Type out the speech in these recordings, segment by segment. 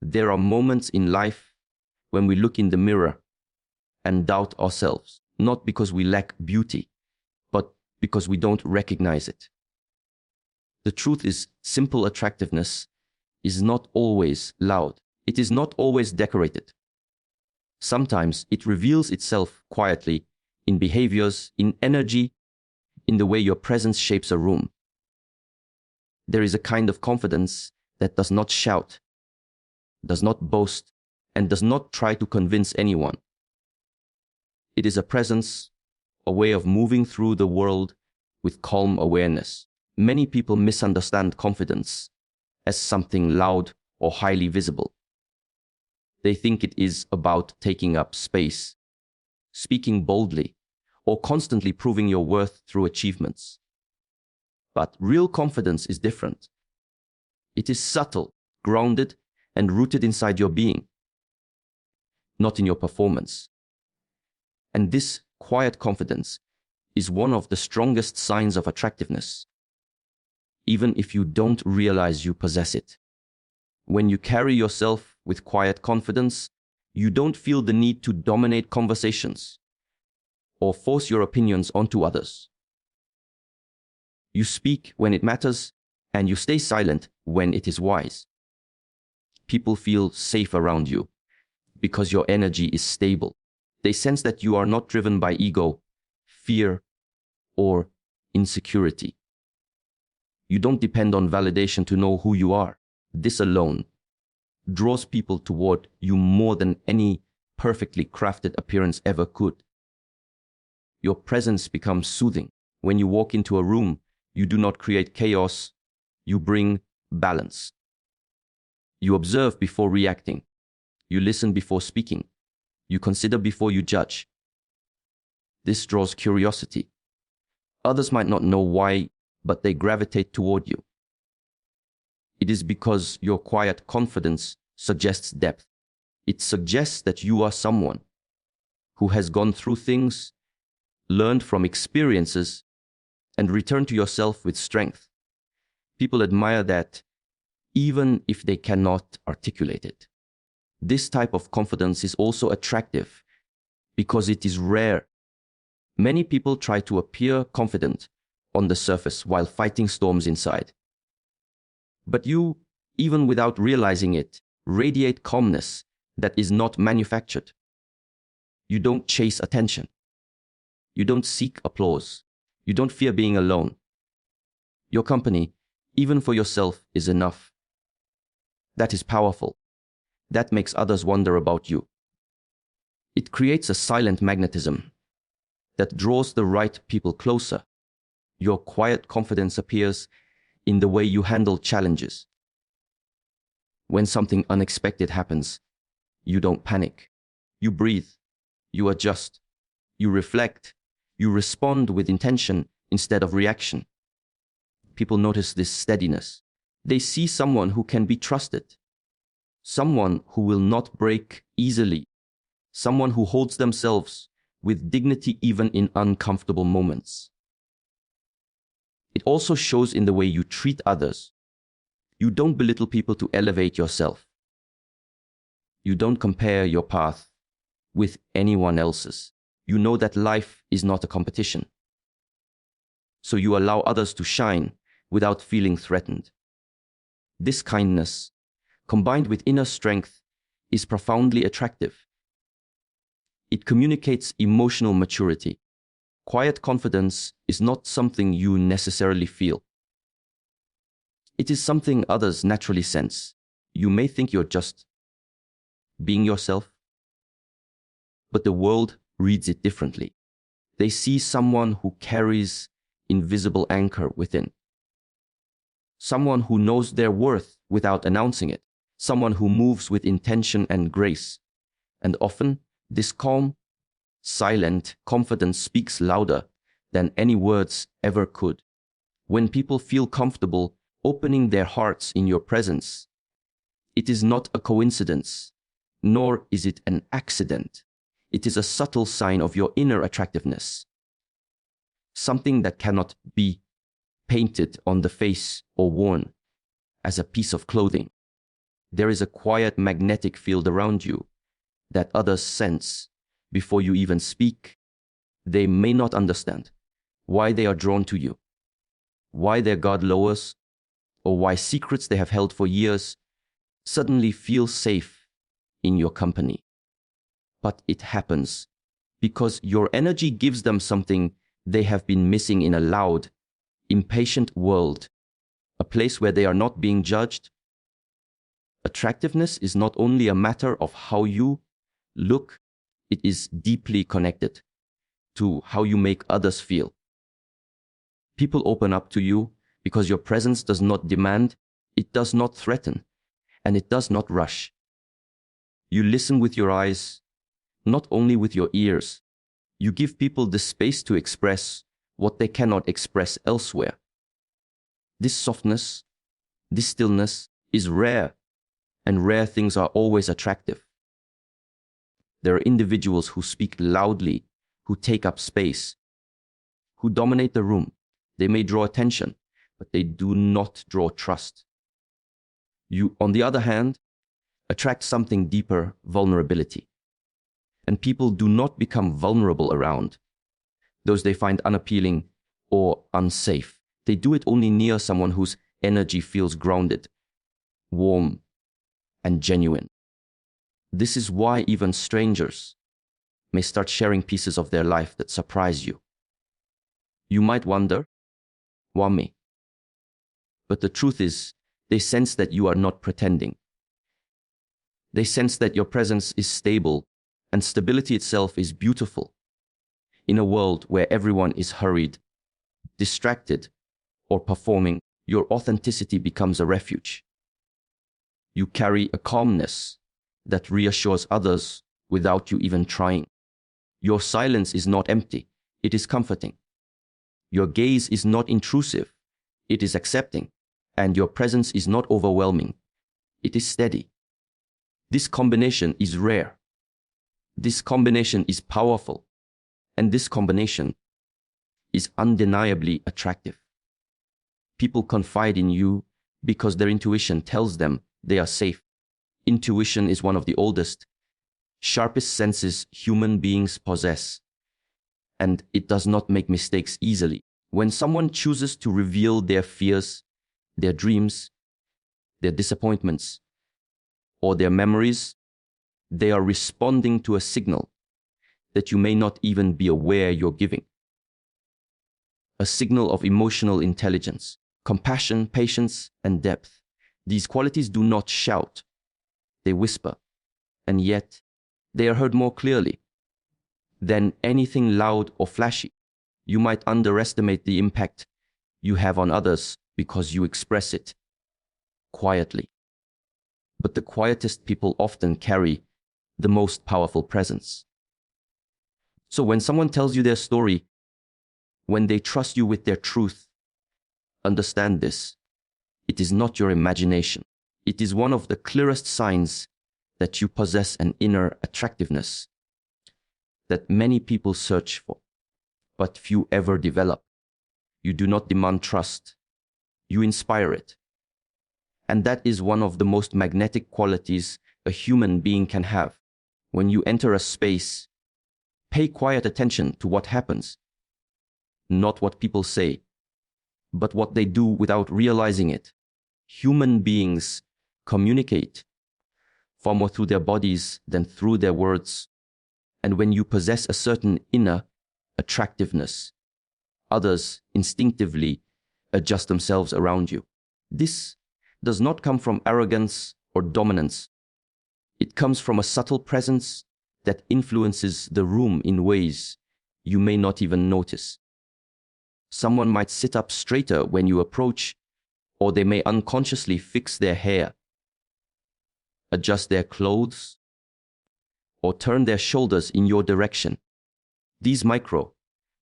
There are moments in life when we look in the mirror and doubt ourselves, not because we lack beauty, but because we don't recognize it. The truth is, simple attractiveness is not always loud. It is not always decorated. Sometimes it reveals itself quietly in behaviors, in energy, in the way your presence shapes a room. There is a kind of confidence that does not shout, does not boast, and does not try to convince anyone. It is a presence, a way of moving through the world with calm awareness. Many people misunderstand confidence as something loud or highly visible. They think it is about taking up space, speaking boldly, or constantly proving your worth through achievements. But real confidence is different. It is subtle, grounded, and rooted inside your being, not in your performance. And this quiet confidence is one of the strongest signs of attractiveness, even if you don't realize you possess it. When you carry yourself with quiet confidence, you don't feel the need to dominate conversations or force your opinions onto others. You speak when it matters, and you stay silent when it is wise. People feel safe around you because your energy is stable. They sense that you are not driven by ego, fear, or insecurity. You don't depend on validation to know who you are. This alone draws people toward you more than any perfectly crafted appearance ever could. Your presence becomes soothing. When you walk into a room, you do not create chaos, you bring balance. You observe before reacting. You listen before speaking. You consider before you judge. This draws curiosity. Others might not know why, but they gravitate toward you. It is because your quiet confidence suggests depth. It suggests that you are someone who has gone through things, learned from experiences, and returned to yourself with strength. People admire that, even if they cannot articulate it. This type of confidence is also attractive because it is rare. Many people try to appear confident on the surface while fighting storms inside. But you, even without realizing it, radiate calmness that is not manufactured. You don't chase attention. You don't seek applause. You don't fear being alone. Your company, even for yourself, is enough. That is powerful. That makes others wonder about you. It creates a silent magnetism that draws the right people closer. Your quiet confidence appears in the way you handle challenges. When something unexpected happens, you don't panic. You breathe. You adjust. You reflect. You respond with intention instead of reaction. People notice this steadiness. They see someone who can be trusted. Someone who will not break easily. Someone who holds themselves with dignity even in uncomfortable moments. It also shows in the way you treat others. You don't belittle people to elevate yourself. You don't compare your path with anyone else's. You know that life is not a competition. So you allow others to shine without feeling threatened. This kindness, combined with inner strength, is profoundly attractive. It communicates emotional maturity. Quiet confidence is not something you necessarily feel. It is something others naturally sense. You may think you're just being yourself, but the world reads it differently. They see someone who carries invisible anchor within. Someone who knows their worth without announcing it. Someone who moves with intention and grace. And often, this calm, silent confidence speaks louder than any words ever could. When people feel comfortable opening their hearts in your presence, it is not a coincidence, nor is it an accident. It is a subtle sign of your inner attractiveness. Something that cannot be painted on the face or worn as a piece of clothing. There is a quiet magnetic field around you that others sense before you even speak. They may not understand why they are drawn to you, why their guard lowers, or why secrets they have held for years suddenly feel safe in your company. But it happens because your energy gives them something they have been missing in a loud, impatient world, a place where they are not being judged. Attractiveness is not only a matter of how you look, it is deeply connected to how you make others feel. People open up to you because your presence does not demand, it does not threaten, and it does not rush. You listen with your eyes, not only with your ears. You give people the space to express what they cannot express elsewhere. This softness, this stillness is rare, and rare things are always attractive. There are individuals who speak loudly, who take up space, who dominate the room. They may draw attention, but they do not draw trust. You, on the other hand, attract something deeper, vulnerability. And people do not become vulnerable around those they find unappealing or unsafe. They do it only near someone whose energy feels grounded, warm, and genuine. This is why even strangers may start sharing pieces of their life that surprise you. You might wonder, why me? But the truth is, they sense that you are not pretending. They sense that your presence is stable, and stability itself is beautiful. In a world where everyone is hurried, distracted, or performing, your authenticity becomes a refuge. You carry a calmness that reassures others without you even trying. Your silence is not empty, it is comforting. Your gaze is not intrusive, it is accepting. And your presence is not overwhelming, it is steady. This combination is rare. This combination is powerful. And this combination is undeniably attractive. People confide in you because their intuition tells them they are safe. Intuition is one of the oldest, sharpest senses human beings possess, and it does not make mistakes easily. When someone chooses to reveal their fears, their dreams, their disappointments, or their memories, they are responding to a signal that you may not even be aware you're giving. A signal of emotional intelligence, compassion, patience, and depth. These qualities do not shout, they whisper, and yet they are heard more clearly than anything loud or flashy. You might underestimate the impact you have on others because you express it quietly. But the quietest people often carry the most powerful presence. So when someone tells you their story, when they trust you with their truth, understand this. It is not your imagination. It is one of the clearest signs that you possess an inner attractiveness that many people search for, but few ever develop. You do not demand trust. You inspire it. And that is one of the most magnetic qualities a human being can have. When you enter a space, pay quiet attention to what happens. Not what people say, but what they do without realizing it. Human beings communicate far more through their bodies than through their words. And when you possess a certain inner attractiveness, others instinctively adjust themselves around you. This does not come from arrogance or dominance. It comes from a subtle presence that influences the room in ways you may not even notice. Someone might sit up straighter when you approach, or they may unconsciously fix their hair, adjust their clothes, or turn their shoulders in your direction. These micro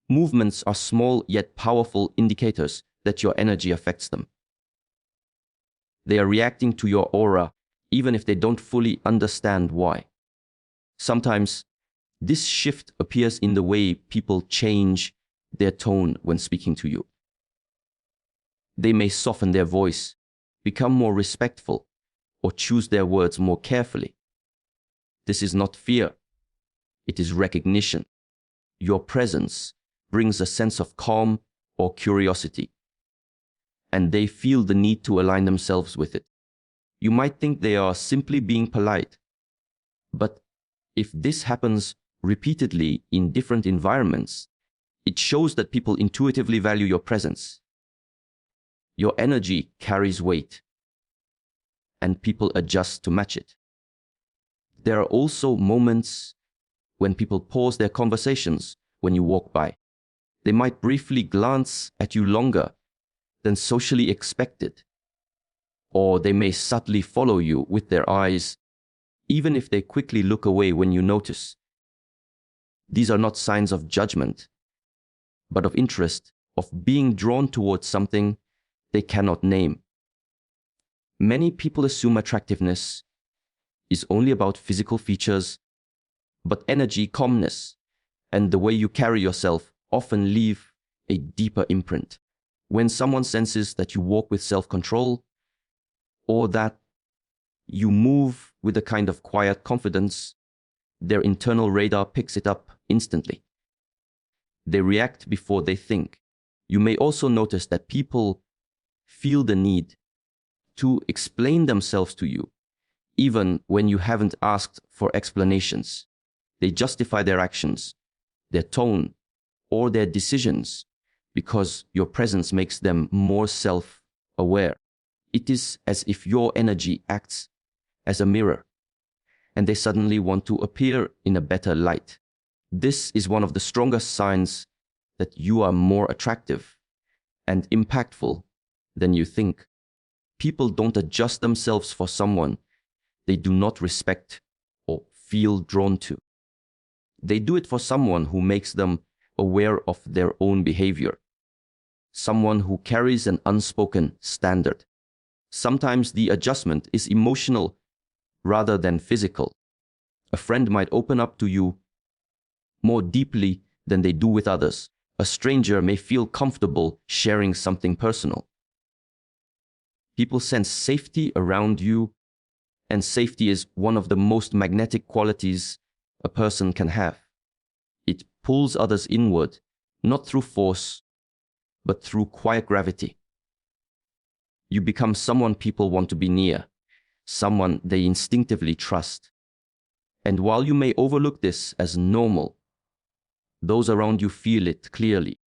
movements are small yet powerful indicators that your energy affects them. They are reacting to your aura, even if they don't fully understand why. Sometimes, this shift appears in the way people change their tone when speaking to you. They may soften their voice, become more respectful, or choose their words more carefully. This is not fear. It is recognition. Your presence brings a sense of calm or curiosity, and they feel the need to align themselves with it. You might think they are simply being polite, but if this happens repeatedly in different environments, it shows that people intuitively value your presence. Your energy carries weight, and people adjust to match it. There are also moments when people pause their conversations when you walk by. They might briefly glance at you longer than socially expected, or they may subtly follow you with their eyes, even if they quickly look away when you notice. These are not signs of judgment, but of interest, of being drawn towards something they cannot name. Many people assume attractiveness is only about physical features, but energy, calmness, and the way you carry yourself often leave a deeper imprint. When someone senses that you walk with self-control, or that you move with a kind of quiet confidence, their internal radar picks it up instantly. They react before they think. You may also notice that people feel the need to explain themselves to you, even when you haven't asked for explanations. They justify their actions, their tone, or their decisions because your presence makes them more self-aware. It is as if your energy acts as a mirror, and they suddenly want to appear in a better light. This is one of the strongest signs that you are more attractive and impactful than you think. People don't adjust themselves for someone they do not respect or feel drawn to. They do it for someone who makes them aware of their own behavior, someone who carries an unspoken standard. Sometimes the adjustment is emotional rather than physical. A friend might open up to you more deeply than they do with others. A stranger may feel comfortable sharing something personal. People sense safety around you, and safety is one of the most magnetic qualities a person can have. It pulls others inward, not through force, but through quiet gravity. You become someone people want to be near, someone they instinctively trust. And while you may overlook this as normal, those around you feel it clearly.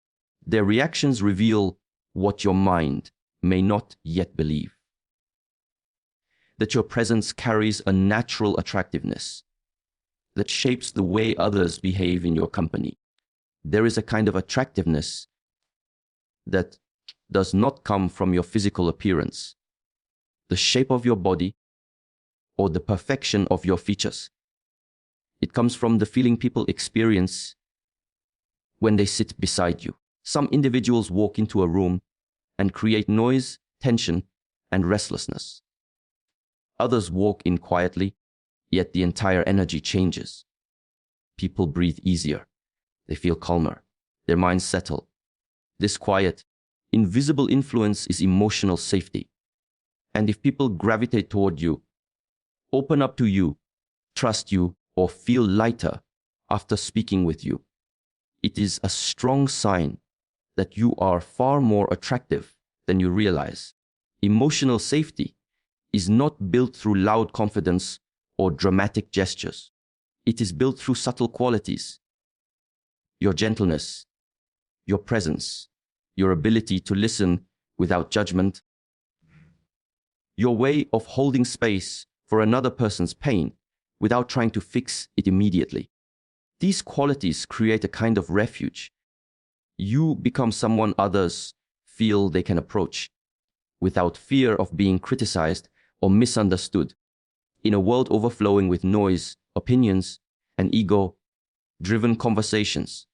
Their reactions reveal what your mind may not yet believe: that your presence carries a natural attractiveness that shapes the way others behave in your company. There is a kind of attractiveness that does not come from your physical appearance, the shape of your body, or the perfection of your features. It comes from the feeling people experience when they sit beside you. Some individuals walk into a room and create noise, tension, and restlessness. Others walk in quietly, yet the entire energy changes. People breathe easier. They feel calmer. Their minds settle. This quiet, invisible influence is emotional safety. And if people gravitate toward you, open up to you, trust you, or feel lighter after speaking with you, it is a strong sign that you are far more attractive than you realize. Emotional safety is not built through loud confidence or dramatic gestures. It is built through subtle qualities: your gentleness, your presence, your ability to listen without judgment, your way of holding space for another person's pain without trying to fix it immediately. These qualities create a kind of refuge. You become someone others feel they can approach without fear of being criticized or misunderstood. In a world overflowing with noise, opinions, and ego-driven conversations,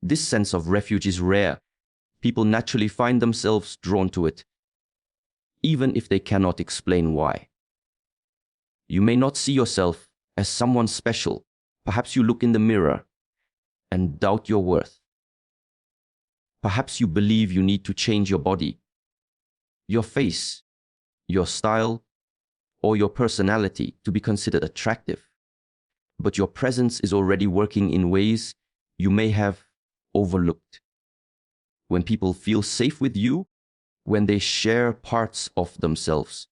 this sense of refuge is rare. People naturally find themselves drawn to it, even if they cannot explain why. You may not see yourself as someone special. Perhaps you look in the mirror and doubt your worth. Perhaps you believe you need to change your body, your face, your style, or your personality to be considered attractive, but your presence is already working in ways you may have overlooked. When people feel safe with you, when they share parts of themselves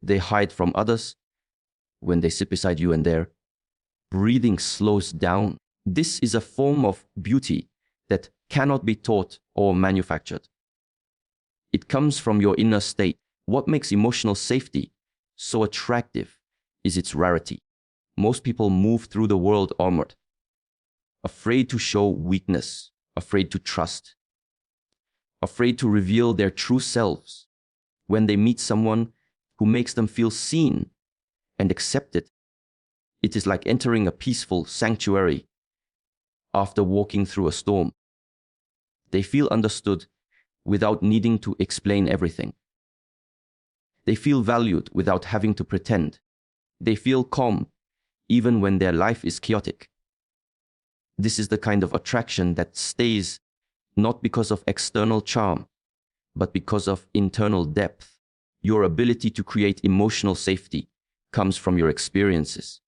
they hide from others, when they sit beside you and their breathing slows down, this is a form of beauty that cannot be taught or manufactured. It comes from your inner state. What makes emotional safety so attractive is its rarity. Most people move through the world armored, afraid to show weakness, afraid to trust, afraid to reveal their true selves. When they meet someone who makes them feel seen and accepted, it is like entering a peaceful sanctuary after walking through a storm. They feel understood without needing to explain everything. They feel valued without having to pretend. They feel calm even when their life is chaotic. This is the kind of attraction that stays not because of external charm, but because of internal depth. Your ability to create emotional safety comes from your experiences.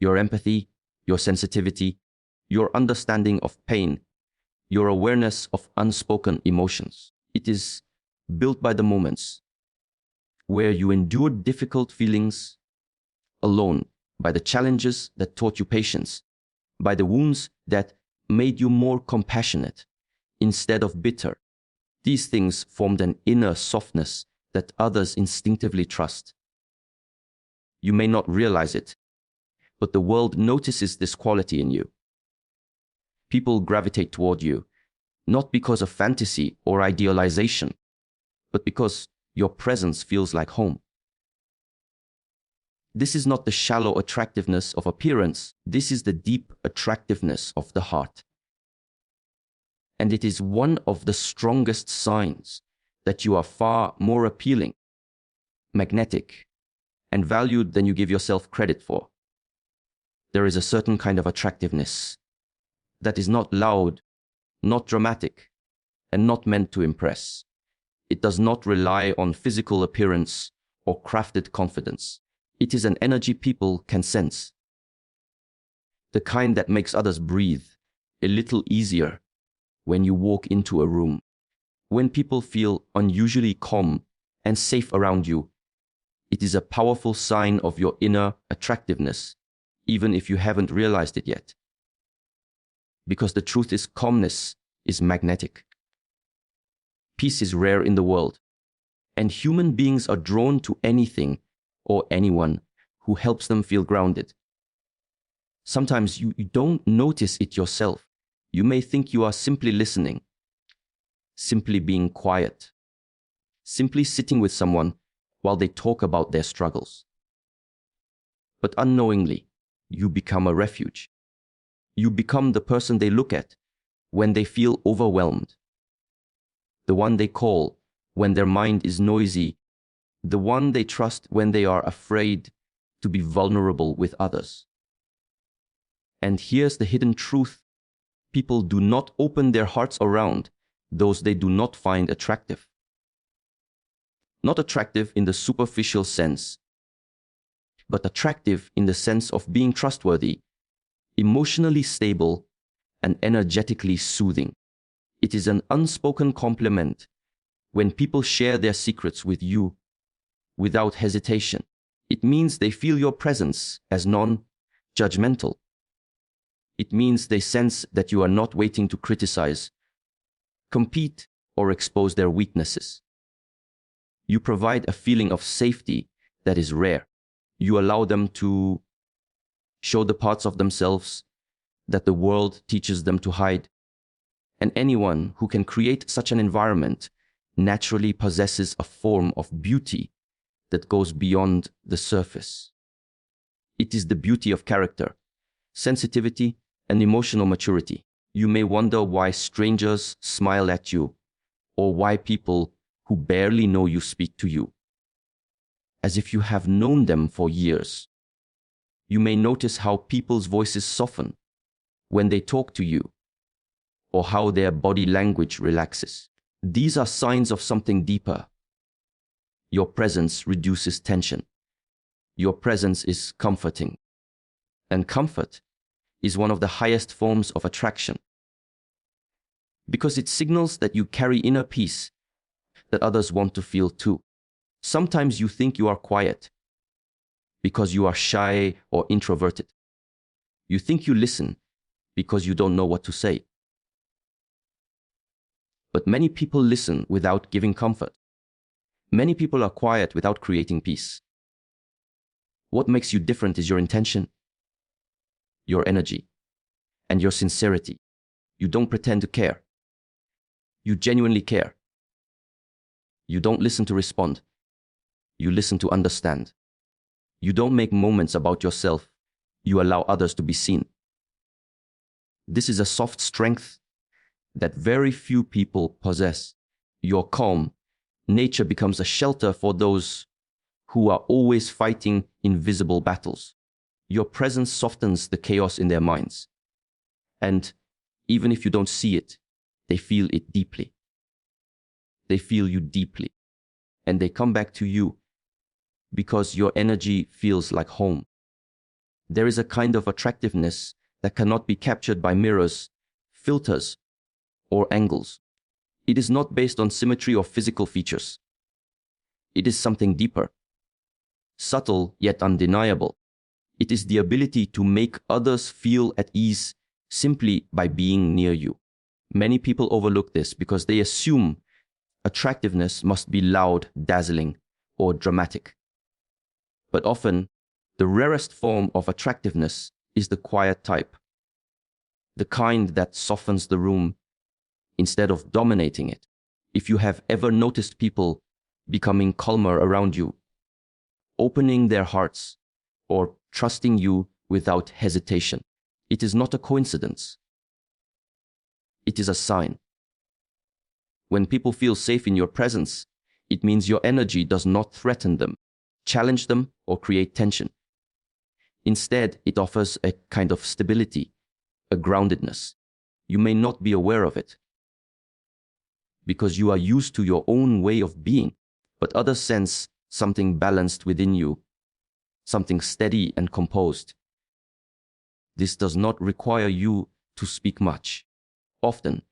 Your empathy, your sensitivity, your understanding of pain, your awareness of unspoken emotions. It is built by the moments where you endured difficult feelings alone, by the challenges that taught you patience, by the wounds that made you more compassionate instead of bitter. These things formed an inner softness that others instinctively trust. You may not realize it, but the world notices this quality in you. People gravitate toward you, not because of fantasy or idealization, but because your presence feels like home. This is not the shallow attractiveness of appearance. This is the deep attractiveness of the heart. And it is one of the strongest signs that you are far more appealing, magnetic, and valued than you give yourself credit for. There is a certain kind of attractiveness that is not loud, not dramatic, and not meant to impress. It does not rely on physical appearance or crafted confidence. It is an energy people can sense. The kind that makes others breathe a little easier when you walk into a room. When people feel unusually calm and safe around you, it is a powerful sign of your inner attractiveness, even if you haven't realized it yet. Because the truth is, calmness is magnetic. Peace is rare in the world, and human beings are drawn to anything or anyone who helps them feel grounded. Sometimes you don't notice it yourself. You may think you are simply listening, simply being quiet, simply sitting with someone while they talk about their struggles. But unknowingly, you become a refuge. You become the person they look at when they feel overwhelmed, the one they call when their mind is noisy, the one they trust when they are afraid to be vulnerable with others. And here's the hidden truth. People do not open their hearts around those they do not find attractive. Not attractive in the superficial sense, but attractive in the sense of being trustworthy, emotionally stable, and energetically soothing. It is an unspoken compliment when people share their secrets with you without hesitation. It means they feel your presence as non-judgmental. It means they sense that you are not waiting to criticize, compete, or expose their weaknesses. You provide a feeling of safety that is rare. You allow them to show the parts of themselves that the world teaches them to hide. And anyone who can create such an environment naturally possesses a form of beauty that goes beyond the surface. It is the beauty of character, sensitivity, and emotional maturity. You may wonder why strangers smile at you, or why people who barely know you speak to you, as if you have known them for years. You may notice how people's voices soften when they talk to you, or how their body language relaxes. These are signs of something deeper. Your presence reduces tension. Your presence is comforting. And comfort is one of the highest forms of attraction, because it signals that you carry inner peace that others want to feel too. Sometimes you think you are quiet because you are shy or introverted. You think you listen because you don't know what to say. But many people listen without giving comfort. Many people are quiet without creating peace. What makes you different is your intention, your energy, and your sincerity. You don't pretend to care. You genuinely care. You don't listen to respond. You listen to understand. You don't make moments about yourself. You allow others to be seen. This is a soft strength that very few people possess. Your calm nature becomes a shelter for those who are always fighting invisible battles. Your presence softens the chaos in their minds. And even if you don't see it, they feel it deeply. They feel you deeply. And they come back to you because your energy feels like home. There is a kind of attractiveness that cannot be captured by mirrors, filters, or angles. It is not based on symmetry or physical features. It is something deeper, subtle yet undeniable. It is the ability to make others feel at ease simply by being near you. Many people overlook this because they assume attractiveness must be loud, dazzling, or dramatic. But often, the rarest form of attractiveness is the quiet type, the kind that softens the room instead of dominating it. If you have ever noticed people becoming calmer around you, opening their hearts, or trusting you without hesitation, it is not a coincidence. It is a sign. When people feel safe in your presence, it means your energy does not threaten them, challenge them, or create tension. Instead, it offers a kind of stability, a groundedness. You may not be aware of it because you are used to your own way of being, but others sense something balanced within you, something steady and composed. This does not require you to speak much. Often,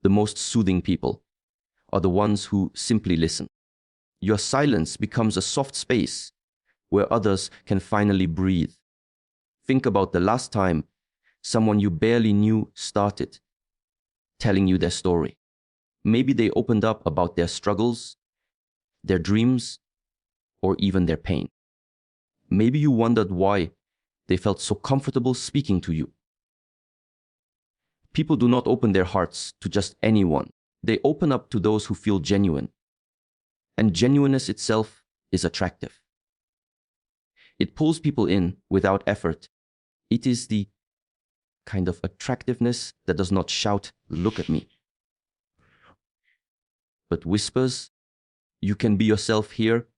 the most soothing people are the ones who simply listen. Your silence becomes a soft space where others can finally breathe. Think about the last time someone you barely knew started telling you their story. Maybe they opened up about their struggles, their dreams, or even their pain. Maybe you wondered why they felt so comfortable speaking to you. People do not open their hearts to just anyone. They open up to those who feel genuine. And genuineness itself is attractive. It pulls people in without effort. It is the kind of attractiveness that does not shout, "Look at me," but whispers, "You can be yourself here."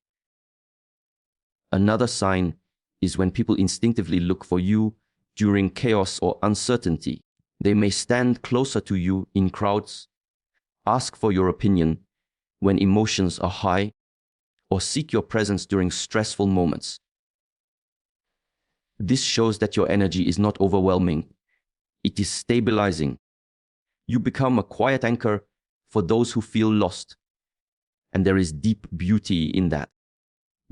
Another sign is when people instinctively look for you during chaos or uncertainty. They may stand closer to you in crowds, ask for your opinion when emotions are high, or seek your presence during stressful moments. This shows that your energy is not overwhelming. It is stabilizing. You become a quiet anchor for those who feel lost. And there is deep beauty in that.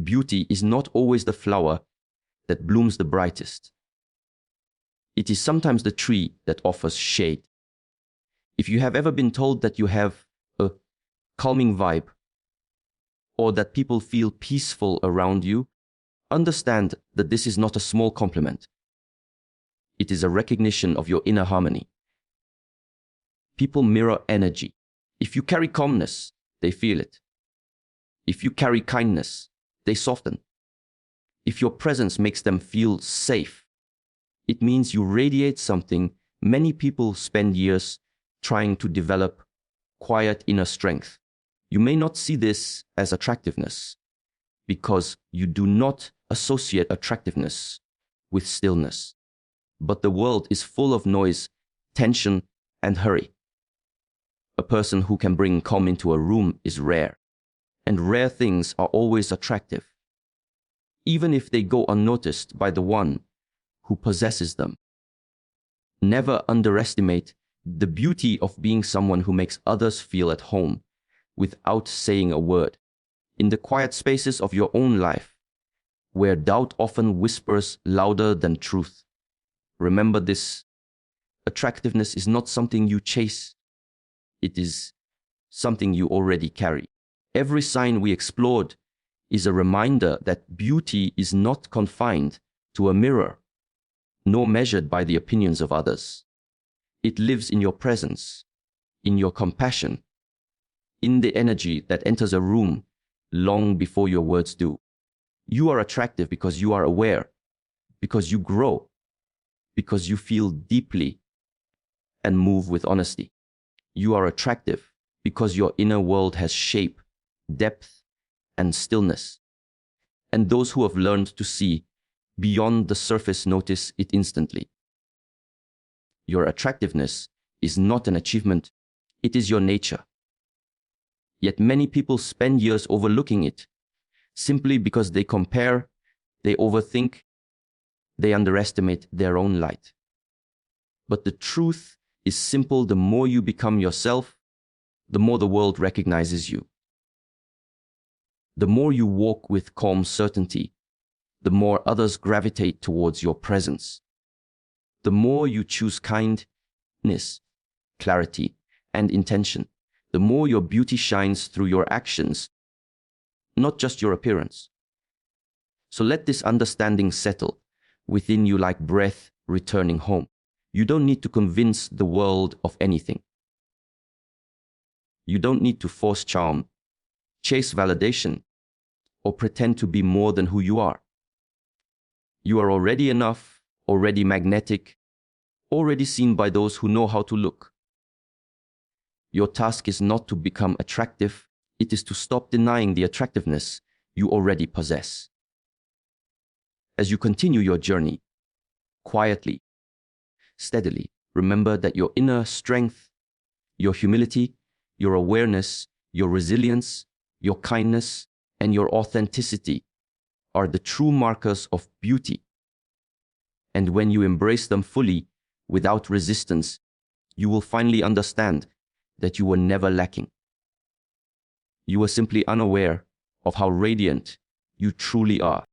Beauty is not always the flower that blooms the brightest. It is sometimes the tree that offers shade. If you have ever been told that you have a calming vibe, or that people feel peaceful around you, understand that this is not a small compliment. It is a recognition of your inner harmony. People mirror energy. If you carry calmness, they feel it. If you carry kindness, they soften. If your presence makes them feel safe, it means you radiate something many people spend years trying to develop: quiet inner strength. You may not see this as attractiveness because you do not associate attractiveness with stillness. But the world is full of noise, tension, and hurry. A person who can bring calm into a room is rare. And rare things are always attractive, even if they go unnoticed by the one who possesses them. Never underestimate the beauty of being someone who makes others feel at home without saying a word. In the quiet spaces of your own life, where doubt often whispers louder than truth, remember this: attractiveness is not something you chase, it is something you already carry. Every sign we explored is a reminder that beauty is not confined to a mirror, nor measured by the opinions of others. It lives in your presence, in your compassion, in the energy that enters a room long before your words do. You are attractive because you are aware, because you grow, because you feel deeply and move with honesty. You are attractive because your inner world has shape, depth, and stillness. And those who have learned to see beyond the surface notice it instantly. Your attractiveness is not an achievement, it is your nature. Yet many people spend years overlooking it, simply because they compare, they overthink, they underestimate their own light. But the truth is simple: the more you become yourself, the more the world recognizes you. The more you walk with calm certainty, the more others gravitate towards your presence. The more you choose kindness, clarity, and intention, the more your beauty shines through your actions, not just your appearance. So let this understanding settle within you like breath returning home. You don't need to convince the world of anything. You don't need to force charm, chase validation, or pretend to be more than who you are. You are already enough, already magnetic, already seen by those who know how to look. Your task is not to become attractive, it is to stop denying the attractiveness you already possess. As you continue your journey, quietly, steadily, remember that your inner strength, your humility, your awareness, your resilience, your kindness, and your authenticity are the true markers of beauty. And when you embrace them fully, without resistance, you will finally understand that you were never lacking. You were simply unaware of how radiant you truly are.